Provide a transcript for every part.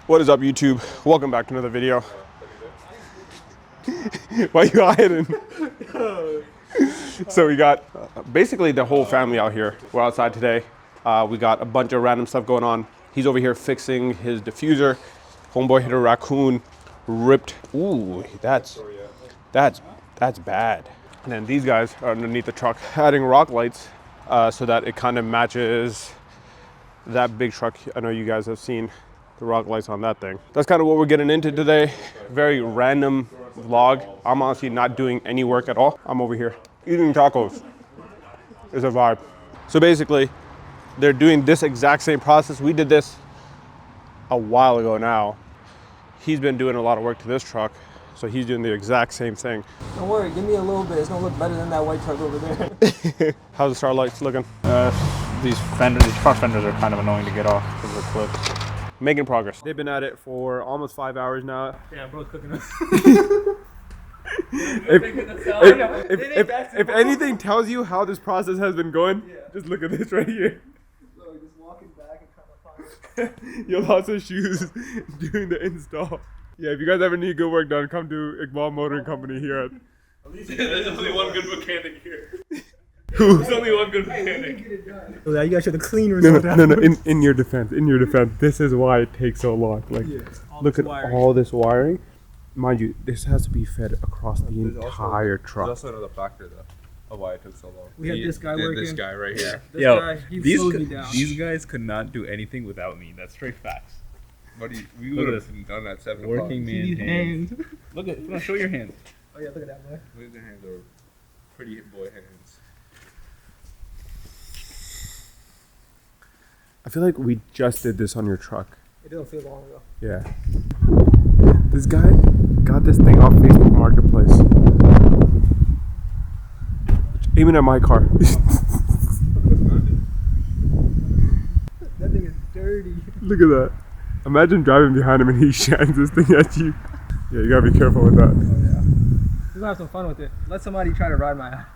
What is up, YouTube? Welcome back to another video. Why you hiding? So we got basically the whole family out here. We're outside today. We got a bunch of random stuff going on. He's over here fixing his diffuser. Homeboy hit a raccoon, ripped. Ooh, that's bad. And then these guys are underneath the truck adding rock lights so that it kind of matches that big truck. I know you guys have seen the rock lights on that thing. That's kind of what we're getting into today. Very random vlog. I'm honestly not doing any work at all. I'm over here eating tacos. It's a vibe. So basically, they're doing this exact same process. We did this a while ago now. He's been doing a lot of work to this truck, so he's doing the exact same thing. Don't worry, give me a little bit. It's gonna look better than that white truck over there. How's the starlights looking? These front fenders are kind of annoying to get off because of the clips. Making progress. They've been at it for almost 5 hours now. Yeah, bro's cooking us. If anything tells you how this process has been going, just look at this right here. So just walking back and trying to find You lost his shoes doing the install. Yeah, if you guys ever need good work done, come to Iqbal Motoring Company here at There's only one good mechanic here. Who? There's only one good mechanic. So that you guys should have cleaners. No. In your defense, this is why it takes so long. Like, look at all this wiring. Mind you, this has to be fed across the entire truck. There's also another factor though of why it took so long. We had this guy working. This guy right here. This guy, he slows me down. These guys could not do anything without me. That's straight facts. We would have done that 7 o'clock. Working man hands. Look at, show your hands. Oh yeah, look at that boy. Look at the hands are pretty boy hands. I feel like we just did this on your truck. It didn't feel long ago. Yeah. This guy got this thing off Facebook Marketplace. Aiming at my car. That thing is dirty. Look at that. Imagine driving behind him and he shines this thing at you. Yeah, you gotta be careful with that. Oh, yeah. We're gonna have some fun with it. Let somebody try to ride my eye.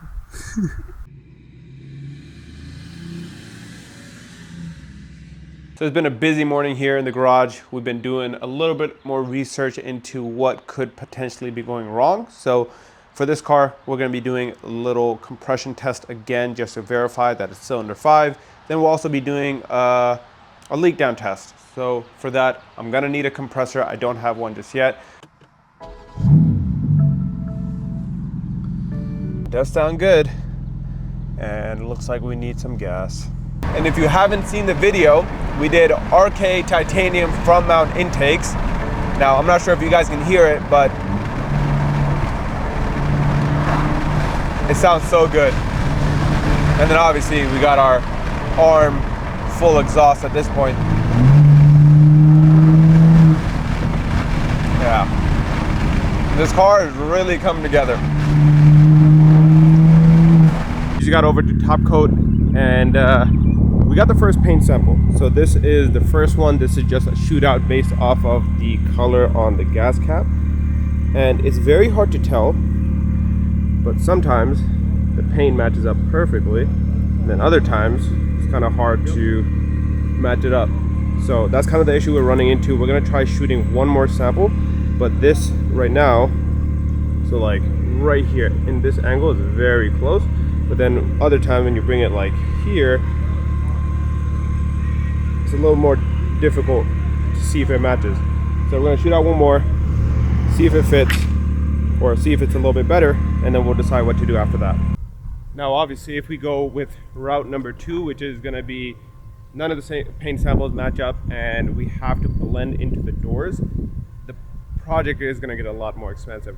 So it's been a busy morning here in the garage. We've been doing a little bit more research into what could potentially be going wrong. So for this car, we're gonna be doing a little compression test again, just to verify that it's cylinder 5. Then we'll also be doing a leak down test. So for that, I'm gonna need a compressor. I don't have one just yet. Does sound good. And it looks like we need some gas. And if you haven't seen the video, we did RK titanium front mount intakes. Now, I'm not sure if you guys can hear it, but it sounds so good. And then obviously we got our arm full exhaust at this point. Yeah. This car is really coming together. We just got over to top coat and we got the first paint sample. So this is the first one. This is just a shootout based off of the color on the gas cap. And it's very hard to tell, but sometimes the paint matches up perfectly. And then other times it's kind of hard to match it up. So that's kind of the issue we're running into. We're gonna try shooting one more sample, but this right now, so like right here in this angle is very close. But then other time when you bring it like here, it's a little more difficult to see if it matches. So we're gonna shoot out one more, see if it fits, or see if it's a little bit better, and then we'll decide what to do after that. Now obviously if we go with route number 2, which is gonna be none of the same paint samples match up and we have to blend into the doors, the project is gonna get a lot more expensive.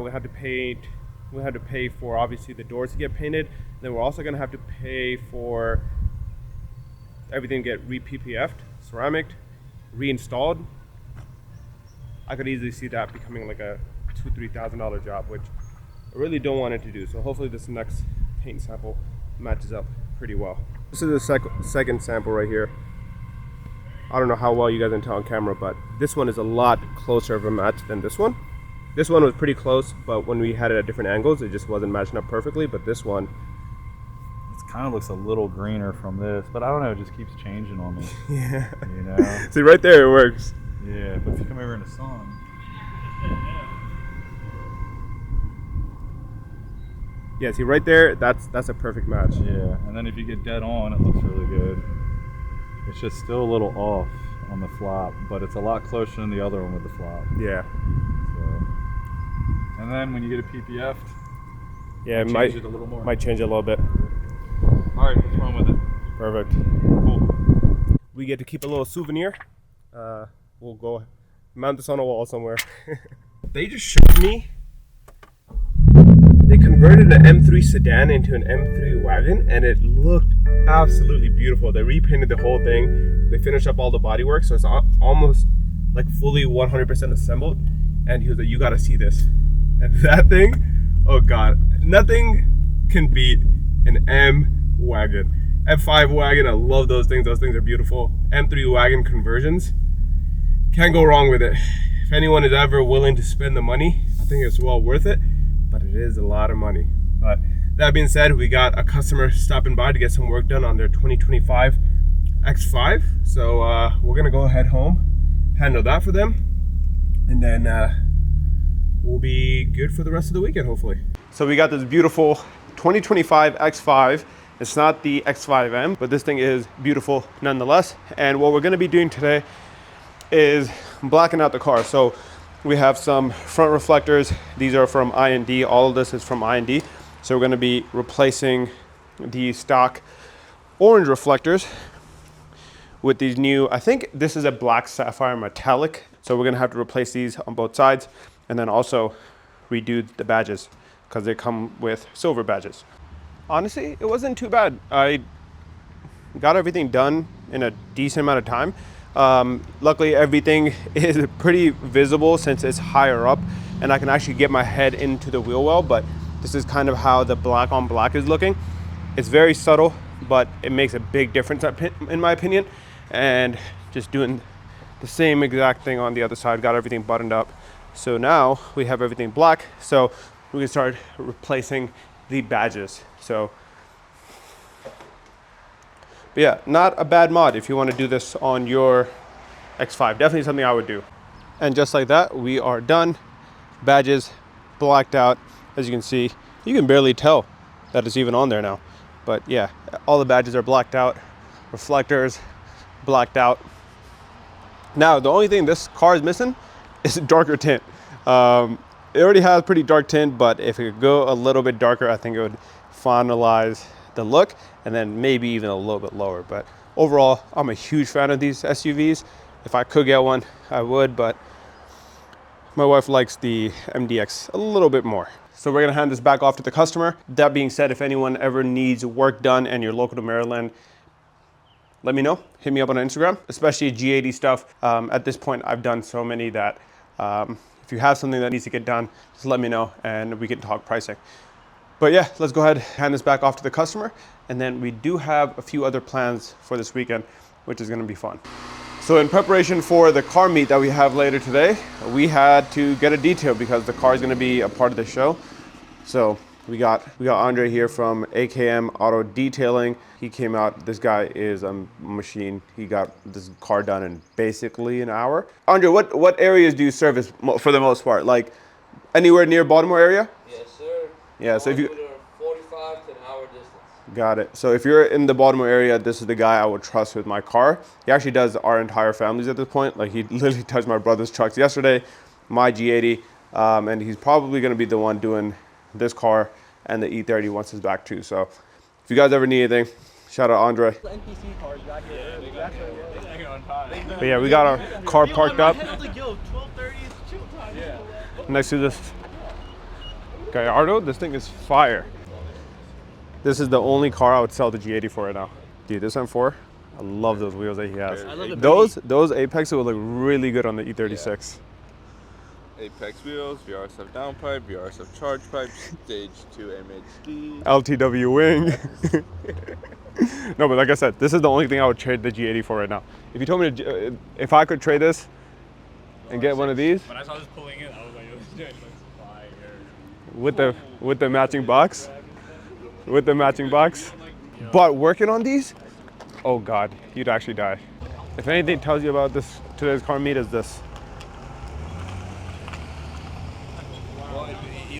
We have to pay for obviously the doors to get painted. Then we're also gonna have to pay for everything to get re-PPF'd, ceramic, reinstalled. I could easily see that becoming like a $2,000–3,000 job, which I really don't want it to do. So hopefully this next paint sample matches up pretty well. This is the second sample right here. I don't know how well you guys can tell on camera, but this one is a lot closer of a match than this one. This one was pretty close, but when we had it at different angles, it just wasn't matching up perfectly. But this one, It kind of looks a little greener from this, but I don't know, it just keeps changing on me. yeah. You know? See, right there it works. Yeah, but if you come over in the sun. Yeah, see right there, that's a perfect match. Yeah, and then if you get dead on, it looks really good. It's just still a little off on the flop, but it's a lot closer than the other one with the flop. Yeah. So, and then when you get a PPF, Yeah, it change it a little more. might change it a little bit. All right, let's run with it. Perfect. Cool. We get to keep a little souvenir. We'll go mount this on a wall somewhere. They just showed me they converted an M3 sedan into an M3 wagon, and it looked absolutely beautiful. They repainted the whole thing. They finished up all the bodywork, so it's almost like fully 100% assembled. And he was like, "You got to see this." And that thing, oh god, nothing can beat an M wagon. M5 wagon, I love those things. Those things are beautiful. M3 wagon conversions, can't go wrong with it. If anyone is ever willing to spend the money, I think it's well worth it, but it is a lot of money. But that being said, we got a customer stopping by to get some work done on their 2025 X5. So we're gonna go head home, handle that for them, and then we'll be good for the rest of the weekend, hopefully. So we got this beautiful 2025 X5. It's not the X5M, but this thing is beautiful nonetheless. And what we're gonna be doing today is blacking out the car. So we have some front reflectors. These are from I&D. All of this is from I&D. So we're gonna be replacing the stock orange reflectors with these new, I think this is a black sapphire metallic. So we're gonna have to replace these on both sides and then also redo the badges because they come with silver badges. Honestly, it wasn't too bad. I got everything done in a decent amount of time. Luckily, everything is pretty visible since it's higher up and I can actually get my head into the wheel well, but this is kind of how the black on black is looking. It's very subtle, but it makes a big difference in my opinion. And just doing the same exact thing on the other side, got everything buttoned up. So now we have everything black, so we can start replacing the badges. So, but yeah, not a bad mod if you want to do this on your X5. Definitely something I would do. And just like that, we are done. Badges blacked out. As you can see, you can barely tell that it's even on there now. But yeah, all the badges are blacked out. Reflectors blacked out. Now, the only thing this car is missing is a darker tint. It already has pretty dark tint, but if it could go a little bit darker, I think it would finalize the look and then maybe even a little bit lower. But overall, I'm a huge fan of these SUVs. If I could get one, I would, but my wife likes the MDX a little bit more. So we're gonna hand this back off to the customer. That being said, if anyone ever needs work done and you're local to Maryland, let me know. Hit me up on Instagram, especially G80 stuff. At this point, I've done so many that if you have something that needs to get done, just let me know and we can talk pricing. But yeah, let's go ahead and hand this back off to the customer. And then we do have a few other plans for this weekend, which is gonna be fun. So in preparation for the car meet that we have later today, we had to get a detail because the car is gonna be a part of the show. So we got Andre here from AKM Auto Detailing. He came out, this guy is a machine. He got this car done in basically an hour. Andre, what areas do you service for the most part? Like anywhere near Baltimore area? Yes, sir. Yeah, so if you... 45 to an hour distance. Got it. So if you're in the Baltimore area, this is the guy I would trust with my car. He actually does our entire families at this point. Like he literally touched my brother's trucks yesterday, my G80, and he's probably gonna be the one doing this car and the E30 once it's back too. So if you guys ever need anything, shout out Andre. NPC cars back here. But yeah, we got our car parked up next to this Gallardo. This thing is fire. This is the only car I would sell the G80 for right now. Dude, this M4, I love those wheels that he has. Those Apex would look really good on the E36. Yeah. Apex wheels, VRSF downpipe, VRSF charge pipe, stage 2 MHD. LTW wing. No, but like I said, this is the only thing I would trade the G80 for right now. If you told me to, if I could trade this and get one of these. When I saw this pulling in, I was like, this looks fire. With the matching box. With the matching box. But working on these, oh God, you'd actually die. If anything tells you about this today's car meet is this.